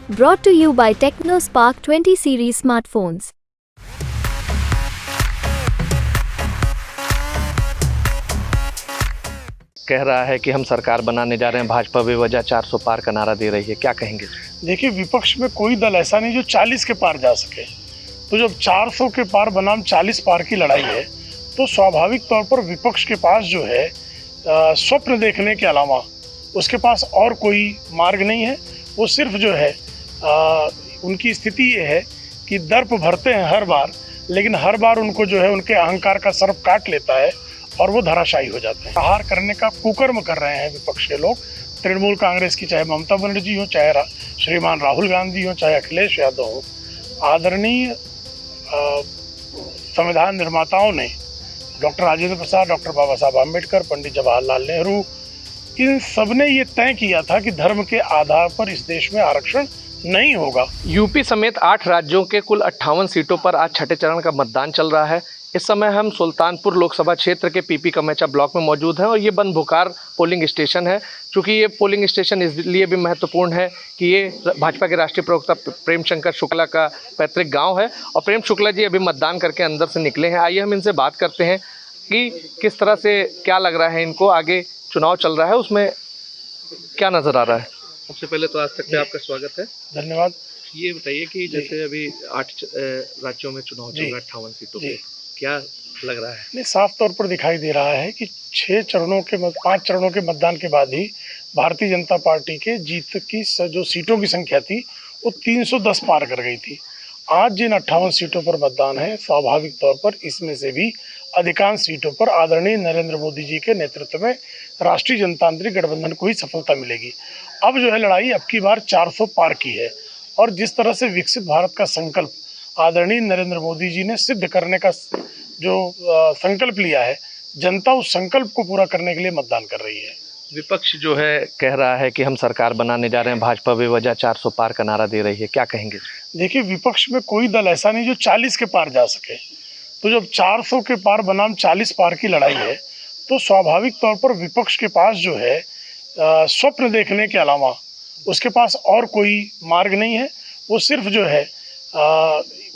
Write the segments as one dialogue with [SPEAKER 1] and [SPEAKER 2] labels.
[SPEAKER 1] Brought to you by TechnoSpark 20 series smartphones.
[SPEAKER 2] कह रहा है कि हम सरकार बनाने जा रहे हैं, भाजपा बेवजह 400 पार का नारा दे रही है, क्या कहेंगे?
[SPEAKER 3] देखिए, विपक्ष में कोई दल ऐसा नहीं जो 40 के पार जा सके। तो जब 400 के पार बनाम 40 पार की लड़ाई है, तो स्वाभाविक तौर पर विपक्ष के पास जो है स्वप्न देखने के अलावा उसके पास और कोई मार्ग नहीं है। वो सिर्फ जो है उनकी स्थिति ये है कि दर्प भरते हैं हर बार, लेकिन हर बार उनको जो है उनके अहंकार का सर्प काट लेता है और वो धराशायी हो जाते हैं। प्रहार करने का कुकर्म कर रहे हैं विपक्ष के लोग। तृणमूल कांग्रेस की चाहे ममता बनर्जी हो, चाहे श्रीमान राहुल गांधी हो, चाहे अखिलेश यादव हो, आदरणीय संविधान निर्माताओं ने डॉक्टर राजेंद्र प्रसाद, डॉक्टर बाबा साहब आम्बेडकर, पंडित जवाहरलाल नेहरू, इन सब ने ये तय किया था कि धर्म के आधार पर इस देश में आरक्षण नहीं होगा।
[SPEAKER 2] यूपी समेत 8 राज्यों के कुल 58 सीटों पर आज छठे चरण का मतदान चल रहा है। इस समय हम सुल्तानपुर लोकसभा क्षेत्र के पीपी कमेचा ब्लॉक में मौजूद हैं और ये बनभुकार पोलिंग स्टेशन है। चूँकि ये पोलिंग स्टेशन इसलिए भी महत्वपूर्ण है कि ये भाजपा के राष्ट्रीय प्रवक्ता प्रेम शंकर शुक्ला का पैतृक गांव है और प्रेम शुक्ला जी अभी मतदान करके अंदर से निकले हैं। आइए हम इनसे बात करते हैं कि किस तरह से क्या लग रहा है इनको, आगे चुनाव चल रहा है उसमें क्या नज़र आ रहा है। सबसे पहले तो आज तक में आपका स्वागत है।
[SPEAKER 3] धन्यवाद।
[SPEAKER 2] ये बताइए कि जैसे अभी 8 राज्यों में चुनाव चल रहा है, 58 सीटों पे, क्या लग रहा है?
[SPEAKER 3] नहीं, साफ तौर पर दिखाई दे रहा है कि 5 चरणों के मतदान के बाद ही भारतीय जनता पार्टी के जीत की जो सीटों की संख्या थी वो 310 पार कर गई थी। आज जिन 58 सीटों पर मतदान है, स्वाभाविक तौर पर इसमें से भी अधिकांश सीटों पर आदरणीय नरेंद्र मोदी जी के नेतृत्व में राष्ट्रीय जनतांत्रिक गठबंधन को ही सफलता मिलेगी। अब जो है लड़ाई अब की बार 400 पार की है और जिस तरह से विकसित भारत का संकल्प आदरणीय नरेंद्र मोदी जी ने सिद्ध करने का जो संकल्प लिया है, जनता उस संकल्प को पूरा करने के लिए मतदान कर रही है।
[SPEAKER 2] विपक्ष जो है कह रहा है कि हम सरकार बनाने जा रहे हैं, भाजपा बेवजह 400 पार का नारा दे रही है, क्या कहेंगे?
[SPEAKER 3] देखिए, विपक्ष में कोई दल ऐसा नहीं जो 40 के पार जा सके। तो जब 400 के पार बनाम 40 पार की लड़ाई है, तो स्वाभाविक तौर पर विपक्ष के पास जो है स्वप्न देखने के अलावा उसके पास और कोई मार्ग नहीं है। वो सिर्फ जो है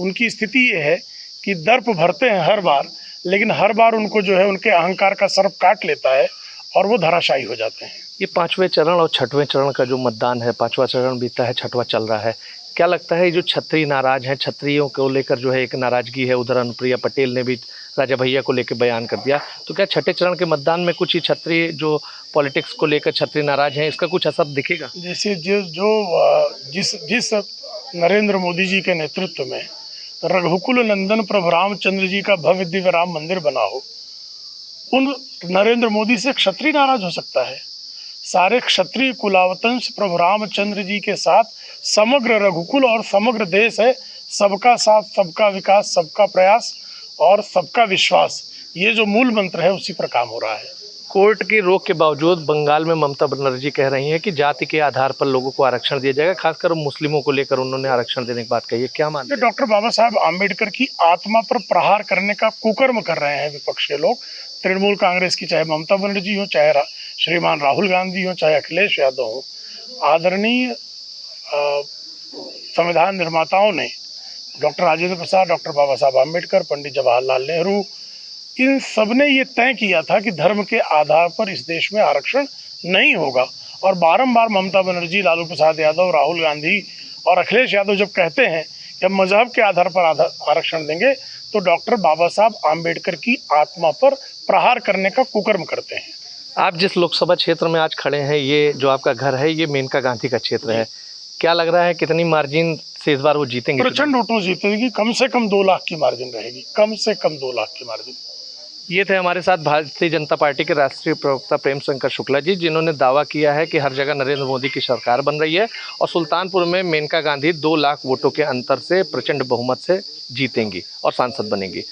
[SPEAKER 3] उनकी स्थिति ये है कि दर्प भरते हैं हर बार, लेकिन हर बार उनको जो है उनके अहंकार का सर्प काट लेता है और वो धराशायी हो जाते हैं।
[SPEAKER 2] ये 5वें चरण और 6वें चरण का जो मतदान है, 5वां चरण बीता है, 6वां चल रहा है, क्या लगता है जो छत्री नाराज हैं, छत्रियों को लेकर जो है एक नाराजगी है, उधर अनुप्रिया पटेल ने भी राजा भैया को लेकर बयान कर दिया, तो क्या छठे चरण के मतदान में कुछ ही छत्री जो पॉलिटिक्स को लेकर छत्री नाराज हैं, इसका कुछ असर दिखेगा?
[SPEAKER 3] जैसे जिस नरेंद्र मोदी जी के नेतृत्व में रघुकुल नंदन प्रभु रामचंद्र जी का भव्य दिव्य राम मंदिर बना हो, उन नरेंद्र मोदी से क्षत्रिय नाराज हो सकता है? सारे क्षत्रिय कुलावतंश प्रभु रामचंद्र जी के साथ समग्र रघुकुल और समग्र देश है। सबका साथ, सबका विकास, सबका प्रयास और सबका विश्वास, ये जो मूल मंत्र है उसी पर काम हो रहा है।
[SPEAKER 2] कोर्ट की रोक के बावजूद बंगाल में ममता बनर्जी कह रही हैं कि जाति के आधार पर लोगों को आरक्षण दिया जाएगा, खासकर मुस्लिमों को लेकर उन्होंने आरक्षण देने की बात कही है, क्या मानते हैं?
[SPEAKER 3] डॉक्टर बाबा साहब आम्बेडकर की आत्मा पर प्रहार करने का कुकर्म कर रहे हैं विपक्ष के लोग। तृणमूल कांग्रेस की चाहे ममता बनर्जी हो, चाहे श्रीमान राहुल गांधी हो, चाहे अखिलेश यादव हो, आदरणीय संविधान निर्माताओं ने डॉक्टर राजेंद्र प्रसाद, डॉक्टर बाबा साहब आम्बेडकर, पंडित जवाहरलाल नेहरू, इन सब ने ये तय किया था कि धर्म के आधार पर इस देश में आरक्षण नहीं होगा। और बारंबार ममता बनर्जी, लालू प्रसाद यादव, राहुल गांधी और अखिलेश यादव जब कहते हैं कि हम मजहब के आधार पर आरक्षण देंगे, तो डॉक्टर बाबा साहब आम्बेडकर की आत्मा पर प्रहार करने का कुकर्म करते हैं।
[SPEAKER 2] आप जिस लोकसभा क्षेत्र में आज खड़े हैं, ये जो आपका घर है, ये मेनका गांधी का क्षेत्र है, क्या लग रहा है कितनी मार्जिन से इस बार वो जीतेंगे?
[SPEAKER 3] प्रचंड वोटों जीतेगी, कम से कम 2 लाख की मार्जिन रहेगी, कम से कम 2 लाख की मार्जिन।
[SPEAKER 2] ये थे हमारे साथ भारतीय जनता पार्टी के राष्ट्रीय प्रवक्ता प्रेम शंकर शुक्ला जी, जिन्होंने दावा किया है कि हर जगह नरेंद्र मोदी की सरकार बन रही है और सुल्तानपुर में मेनका गांधी 2 लाख वोटों के अंतर से प्रचंड बहुमत से जीतेंगी और सांसद बनेंगी।